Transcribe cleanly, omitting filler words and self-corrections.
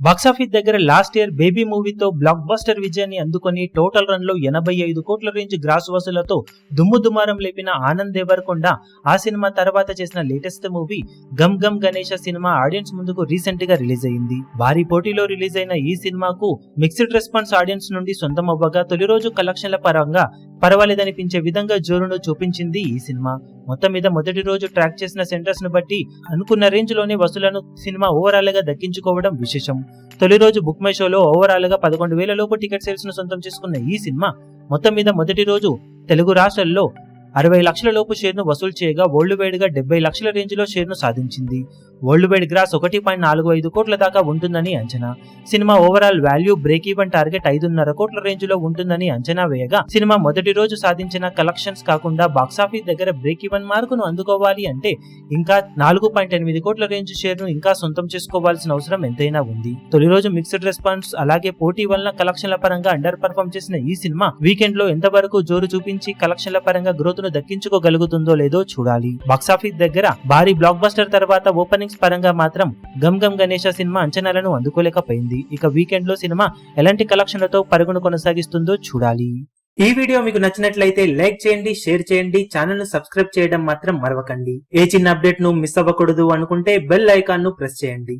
Box office దగ్గర last year baby మూవీతో block buster విజయాన్ని అందుకొని టోటల్ రన్ లో 85 కోట్ల రేంజ్ గ్రాస్ వసూలతో దుమ్ము దుమారం లేపిన ఆనంద్ దేవరకొండ ఆ సినిమా తర్వాత చేసిన latest movie Gam Gam Ganesha cinema audience ముందుకు రీసెంట్ గా రిలీజ్ అయింది. భారీ పోటీలో రిలీజ్ అయిన ఈ సినిమాకు మిక్స్డ్ రెస్పాన్స్ ఆడియన్స్ నుండి సొంతం అవ్వగా తొలి రోజు కలెక్షన్ల పరంగా పర్వాలేదనిపించే విధంగా జోరును చూపించింది ఈ సినిమా. మొత్తం మీద మొదటి రోజు ట్రాక్ చేసిన సెంటర్స్ ను బట్టి అనుకున్న రేంజ్ లోనే వసూలను సినిమా ఓవరాల్ గా దక్కించుకోవడం విశేషం. తొలి రోజు బుక్ మై షోలో ఓవరాల్ గా 11,000 లోపు టికెట్ సేల్స్ ను సొంతం చేసుకున్న ఈ సినిమా మొత్తం మీద మొదటి రోజు తెలుగు రాష్ట్రాల్లో 60 లక్షల లోపు షేర్ ను వసూలు చేయగా వరల్డ్ వైడ్ గా 70 లక్షల రేంజ్ లో షేర్ ను సాధించింది. వరల్డ్ వైడ్ గ్రాస్ 1.45 కోట్ల దాకా ఉంటుందని అంచనా. Cinema overall value break even target 5.5 కోట్ల రేంజ్ లో ఉంటుందని అంచనా వేయగా సినిమా మొదటి రోజు సాధించిన కలెక్షన్స్ కాకుండా బాక్సాఫీస్ దగ్గర బ్రేక్ ఈవెన్ మార్కును అందుకోవాలి అంటే ఇంకా 4.8 కోట్ల రేంజ్ షేర్ ను ఇంకా సొంతం చేసుకోవాల్సిన అవసరం ఎంతైనా ఉంది. తొలి రోజు మిక్స్డ్ రెస్పాన్స్ అలాగే పోటీ వలన కలెక్షన్ల పరంగా అండర్ పర్ఫార్మ్ చేసిన ఈ సినిమా వీకెండ్ లో ఎంతవరకు జోరు చూపించి కలెక్షన్ల పరంగా గ్రోత్ ను దక్కించుకోగలుగుతుందో లేదో చూడాలి. బాక్సాఫీస్ దగ్గర భారీ బ్లాక్ బస్టర్ తర్వాత ఓపెనింగ్స్ పరంగా మాత్రం గమ్ గమ్ గణేష సినిమా అంచనాలను అందుకోలేకపోయింది. ఇక వీకెండ్ లో సినిమా ఎలాంటి కలెక్షన్లతో పరుగును కొనసాగిస్తుందో చూడాలి. ఈ వీడియో మీకు నచ్చినట్లయితే లైక్ చేయండి, షేర్ చేయండి, ఛానల్ ను సబ్స్క్రైబ్ చేయడం మాత్రం మరవకండి. ఏ చిన్న అప్డేట్ ను మిస్ అవ్వకూడదు అనుకుంటే బెల్ ఐకాన్ ను ప్రెస్ చేయండి.